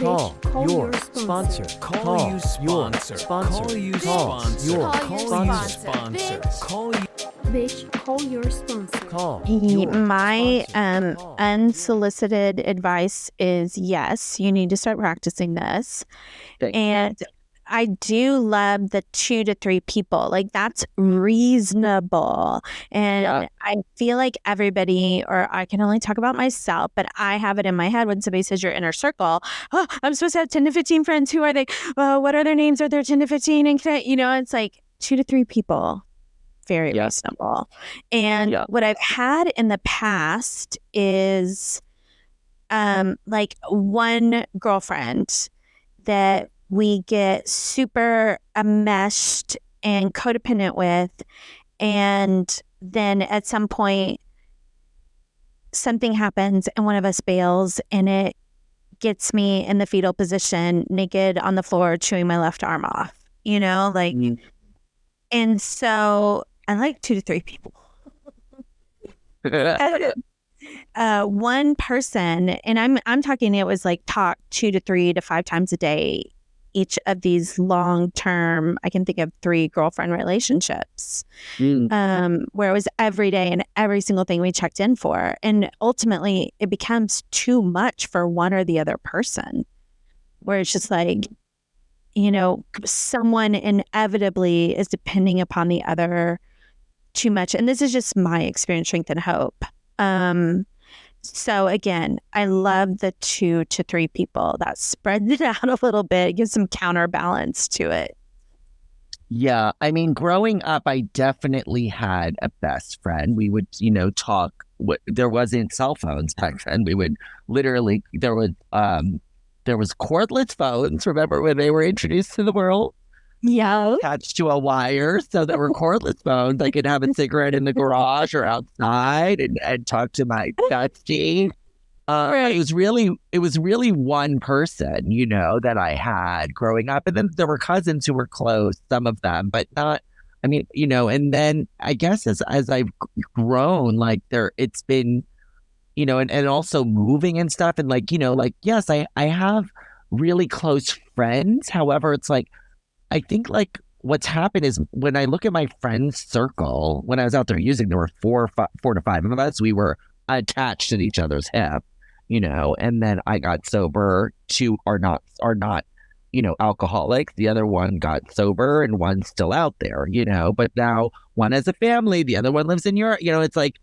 Call your sponsor. Call your sponsor. Call you sponsor. Call you sponsor. Call you. Bitch, call your sponsor. Call My unsolicited advice is yes, you need to start practicing this. Thanks. And I do love the 2 to 3 people. Like, that's reasonable. And I feel like everybody, or I can only talk about myself, but I have it in my head when somebody says your inner circle. Oh, I'm supposed to have 10 to 15 friends. Who are they? What are their names? Are there 10 to 15? And it's like 2 to 3 people. Very reasonable. And what I've had in the past is like one girlfriend that we get super enmeshed and codependent with, and then at some point something happens and one of us bails, and it gets me in the fetal position, naked on the floor, chewing my left arm off, and so I like 2 to 3 people. One person, and I'm talking, it was like talk 2 to 3 to 5 times a day, each of these long-term, I can think of 3 girlfriend relationships, where it was every day and every single thing we checked in for. And ultimately it becomes too much for one or the other person, where it's just like, someone inevitably is depending upon the other too much. And this is just my experience, strength, and hope. So again, I love the 2 to 3 people. That spreads it out a little bit, gives some counterbalance to it. Yeah. I mean, growing up, I definitely had a best friend. We would, talk. There wasn't cell phones back then. We would literally, there was cordless phones. Remember when they were introduced to the world? Yeah. Attached to a wire. So there were cordless phones. I could have a cigarette in the garage or outside and talk to my bestie. It was really one person, that I had growing up. And then there were cousins who were close, some of them, but not, and then I guess as I've grown, it's been, and also moving and stuff. And yes, I have really close friends. However, it's like, I think what's happened is when I look at my friends circle, when I was out there using, there were 4 to 5 of us. We were attached to each other's hip, and then I got sober. 2 are not, alcoholics. The other one got sober and one's still out there, but now one has a family. The other one lives in Europe. It's like,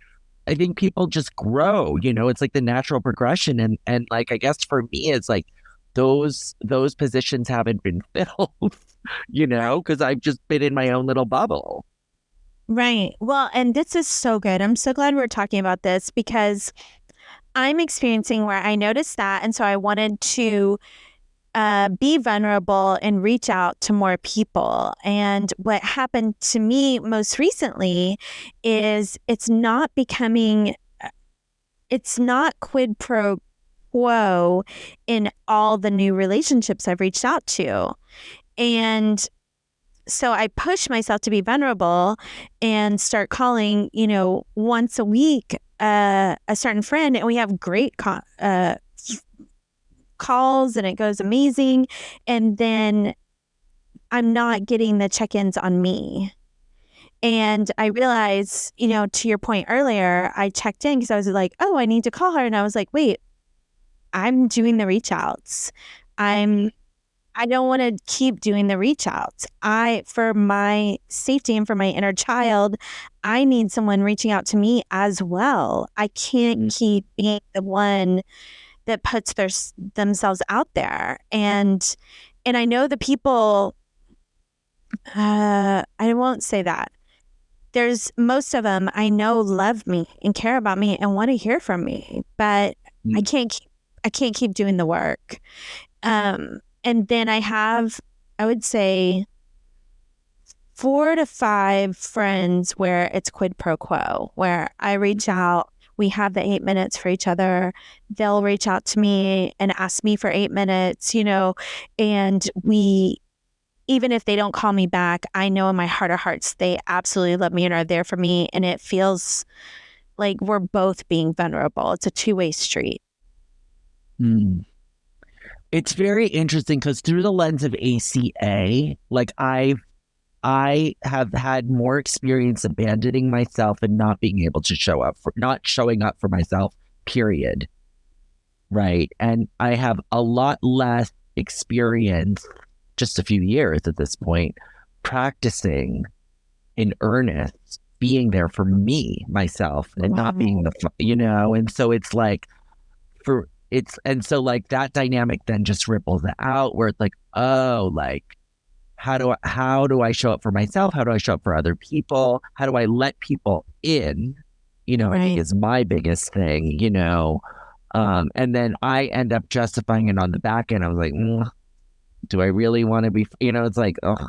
I think people just grow, it's like the natural progression. And I guess for me, it's like those positions haven't been filled. Because I've just been in my own little bubble. Right. Well, and this is so good. I'm so glad we're talking about this, because I'm experiencing where I noticed that. And so I wanted to be vulnerable and reach out to more people. And what happened to me most recently is it's not quid pro quo in all the new relationships I've reached out to. And so I push myself to be vulnerable and start calling, once a week, a certain friend, and we have great calls, and it goes amazing. And then I'm not getting the check-ins on me. And I realized, to your point earlier, I checked in because I was like, oh, I need to call her. And I was like, wait, I'm doing the reach outs. I don't want to keep doing the reach outs. For my safety and for my inner child, I need someone reaching out to me as well. I can't keep being the one that puts themselves out there. And I know the people, I won't say that. There's most of them I know love me and care about me and want to hear from me, but I can't keep doing the work. And then I have, I would say, 4 to 5 friends where it's quid pro quo, where I reach out, we have the 8 minutes for each other. They'll reach out to me and ask me for 8 minutes, and even if they don't call me back, I know in my heart of hearts, they absolutely love me and are there for me. And it feels like we're both being vulnerable. It's a 2-way street. It's very interesting because through the lens of ACA, like I have had more experience abandoning myself and not being able to not showing up for myself, period. Right. And I have a lot less experience, just a few years at this point, practicing in earnest, being there for me, myself, and not being and so it's like, and so like that dynamic then just ripples out where it's like, oh, like, how do I show up for myself? How do I show up for other people? How do I let people in? I think is my biggest thing, and then I end up justifying it on the back end. I was like, do I really want to be, it's like, oh,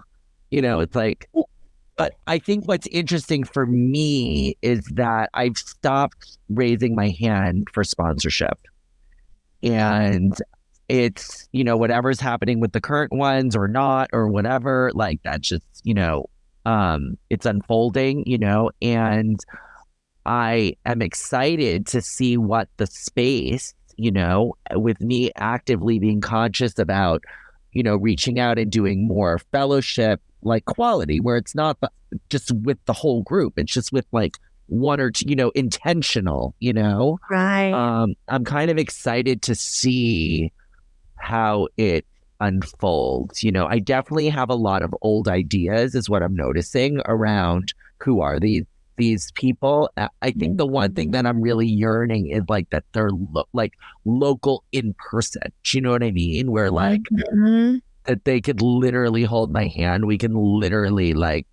it's like, but I think what's interesting for me is that I've stopped raising my hand for sponsorship. And it's, whatever's happening with the current ones or not, or whatever, like that's just, it's unfolding, and I am excited to see what the space, with me actively being conscious about, reaching out and doing more fellowship, like quality, where it's not just with the whole group. It's just with like one or two, intentional, Right. I'm kind of excited to see how it unfolds. I definitely have a lot of old ideas is what I'm noticing around who are these people. I think the one thing that I'm really yearning is like that they're like local in person. Do you know what I mean? Where like that they could literally hold my hand. We can literally like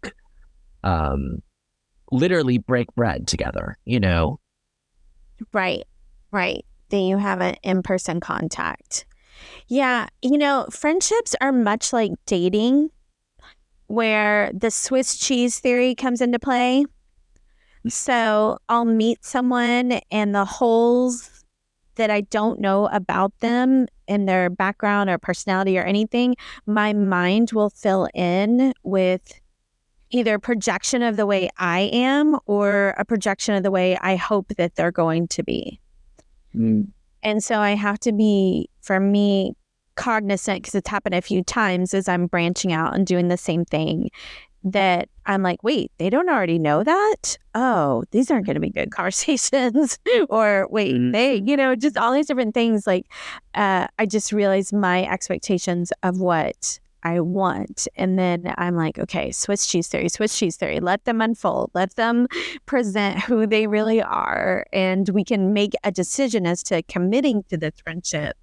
literally break bread together, Right. That you have an in-person contact. Yeah. Friendships are much like dating, where the Swiss cheese theory comes into play. So I'll meet someone and the holes that I don't know about them and their background or personality or anything, my mind will fill in with either projection of the way I am or a projection of the way I hope that they're going to be. And so I have to be, for me, cognizant, because it's happened a few times as I'm branching out and doing the same thing, that I'm like, wait, they don't already know that? Oh, these aren't going to be good conversations. Or wait, they, just all these different things. Like, I just realized my expectations of what I want. And then I'm like, okay, Swiss cheese theory, let them unfold, let them present who they really are. And we can make a decision as to committing to this friendship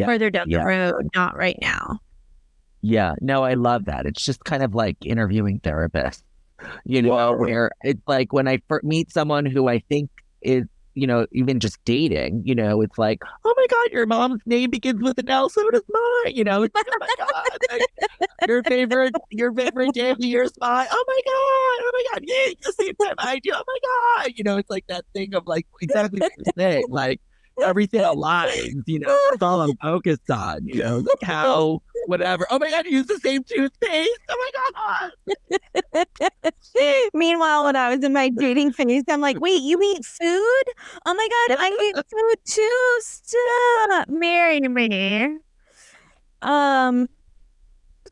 further down the road, not right now. Yeah, no, I love that. It's just kind of like interviewing therapists, where it's like when I meet someone who I think is, even just dating, it's like, oh my God, your mom's name begins with an L, so does mine. It's like, oh my God, like, your favorite day of the year is mine. Oh my God, yeah, the same time I do. Oh my God, it's like that thing of like exactly what you're saying, like everything aligns. That's all I'm focused on. Like how whatever. Oh my God, you use the same toothpaste. Oh my God. Meanwhile, when I was in my dating phase, I'm like, wait, you eat food? Oh my God, I eat food too. Stop. Marry me.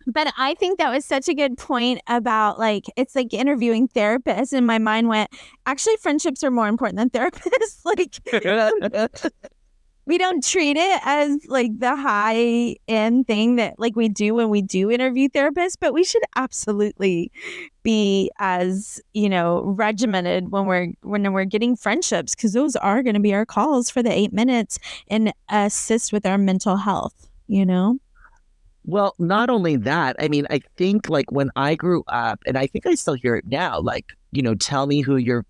But I think that was such a good point about like, it's like interviewing therapists. And my mind went, actually, friendships are more important than therapists. Like, we don't treat it as like the high end thing that like we do when we do interview therapists, but we should absolutely be as, regimented when we're getting friendships, because those are going to be our calls for the 8 minutes and assist with our mental health, Well, not only that, I mean, I think like when I grew up, and I think I still hear it now, like, tell me who your,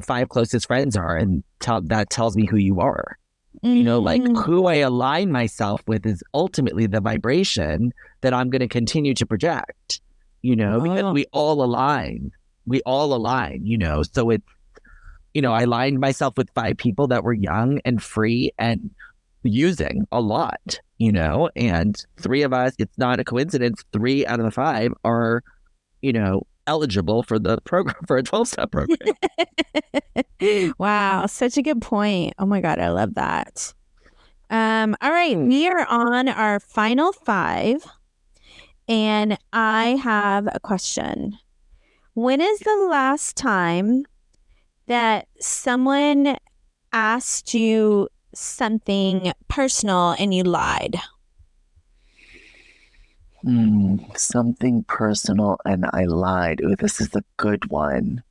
5 closest friends are, and that tells me who you are. Like who I align myself with is ultimately the vibration that I'm going to continue to project, because we all align, so it's, I aligned myself with 5 people that were young and free and using a lot, and 3 of us, it's not a coincidence, 3 out of the 5 are, eligible for the program, for a 12-step program. Wow, such a good point. Oh my God, I love that. All right, we are on our final 5, and I have a question. When is the last time that someone asked you something personal and you lied? Something personal and I lied. Ooh, this is a good one.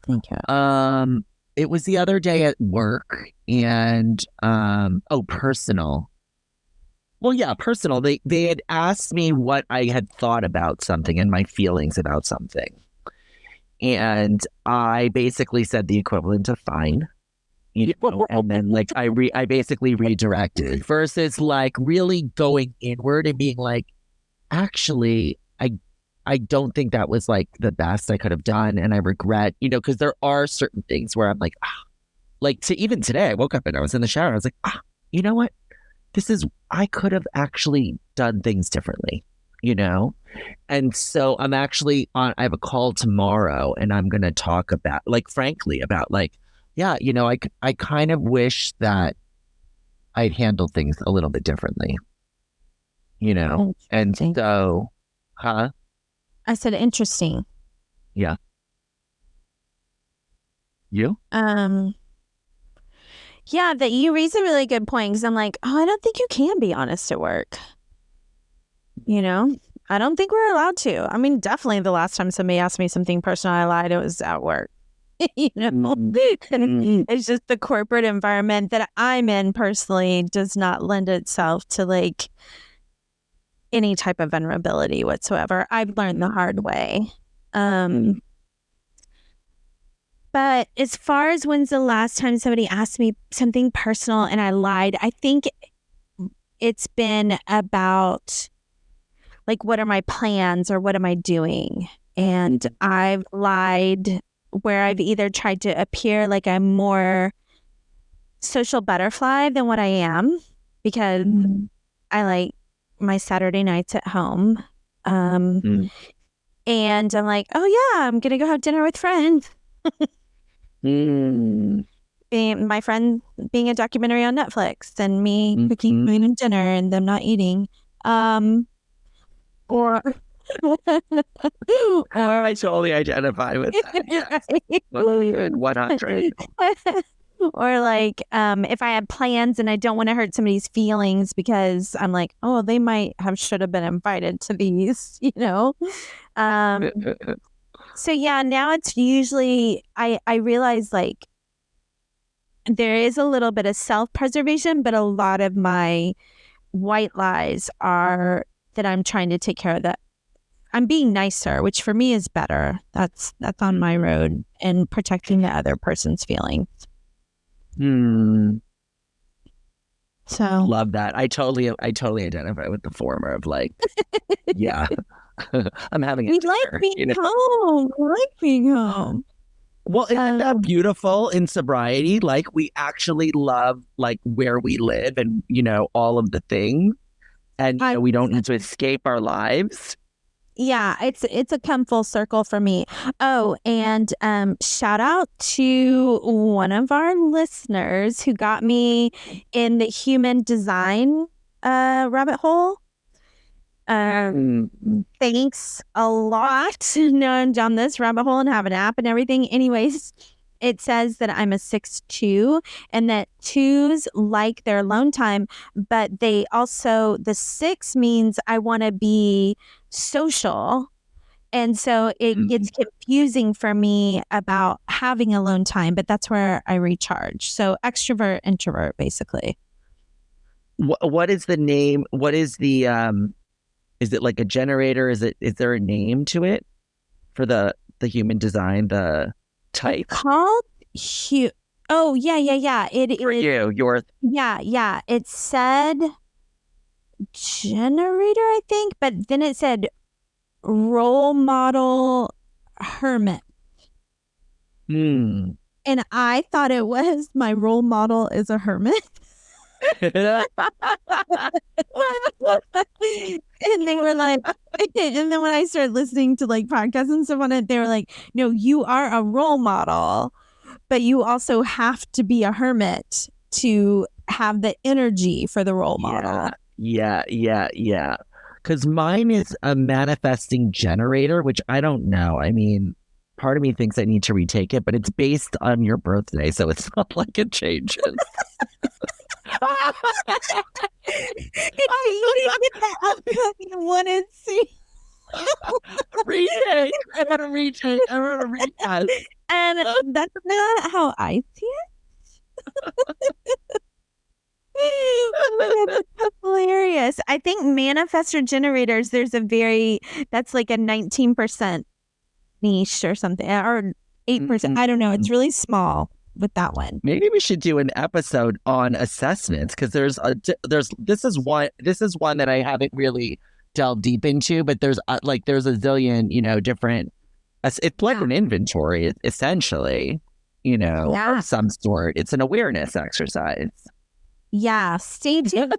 Thank you. It was the other day at work, and personal. Well, yeah, personal. They had asked me what I had thought about something and my feelings about something, and I basically said the equivalent of fine. And then like I basically redirected versus like really going inward and being like, actually, I don't think that was like the best I could have done, and I regret, because there are certain things where I'm like, like even today, I woke up and I was in the shower. I was like, you know what? I could have actually done things differently, And so I'm actually I have a call tomorrow, and I'm going to talk about, like, frankly, about like, yeah, I kind of wish that I'd handled things a little bit differently, and so, I said interesting. Yeah. You? Yeah, that you raise a really good point, because I'm like, I don't think you can be honest at work. I don't think we're allowed to. I mean, definitely the last time somebody asked me something personal, I lied, it was at work. It's just the corporate environment that I'm in personally does not lend itself to like any type of vulnerability whatsoever. I've learned the hard way. But as far as when's the last time somebody asked me something personal and I lied, I think it's been about like, what are my plans or what am I doing? And I've lied where I've either tried to appear like I'm more social butterfly than what I am, because I like my Saturday nights at home. And I'm like, oh yeah, I'm going to go have dinner with friends. My friend being a documentary on Netflix and me cooking food and dinner and them not eating. Or I totally identify with that. 100. Or like, if I have plans and I don't want to hurt somebody's feelings because I'm like, oh, they should have been invited to these, So yeah, now it's usually, I realize like there is a little bit of self-preservation, but a lot of my white lies are that I'm trying to take care of that. I'm being nicer, which for me is better. That's on my road, and protecting the other person's feelings. So love that. I totally identify with the former of like, yeah, I'm having. We like being home. We like being home. Well, isn't that beautiful in sobriety? Like, we actually love like where we live and all of the things, and we don't need to escape our lives. Yeah, it's a come full circle for me. Oh, and shout out to one of our listeners who got me in the human design rabbit hole. Thanks a lot. No, I'm down this rabbit hole and have an app and everything. Anyways, it says that I'm a 6-2 and that 2s like their alone time, but they also, the 6 means I want to be social. And so it gets confusing for me about having alone time, but that's where I recharge. So extrovert, introvert, basically. What is the name? What is the, is it like a generator? Is there a name to it for the human design, the type? It's called oh yeah. It for you, yeah. It said generator, I think, but then it said role model hermit. And I thought it was my role model is a hermit. And they were like, and then when I started listening to like podcasts and stuff on it, they were like, no, you are a role model, but you also have to be a hermit to have the energy for the role model. Yeah. Because mine is a manifesting generator, which I don't know. I mean, part of me thinks I need to retake it, but it's based on your birthday, so it's not like it changes. I want to see. Retake. I gotta retake. I gotta retake. And that's not how I see it. That's hilarious. I think manifestor generators, that's like a 19% niche or something, or 8%. I don't know. It's really small with that one. Maybe we should do an episode on assessments, because this is one that I haven't really delved deep into, but there's a zillion, different. It's like an inventory, essentially, of some sort. It's an awareness exercise. Yeah, stay tuned.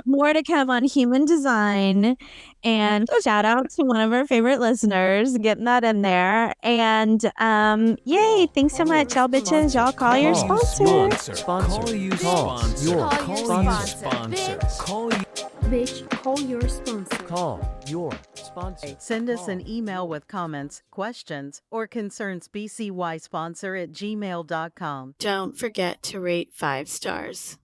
More to come on human design, and shout out to one of our favorite listeners getting that in there. And yay! Thanks so much, y'all bitches. Y'all call your sponsor. Call you sponsor. Bitch, call your sponsor. Call your sponsor. Send us an email with comments, questions, or concerns bcysponsor@gmail.com. Don't forget to rate 5 stars.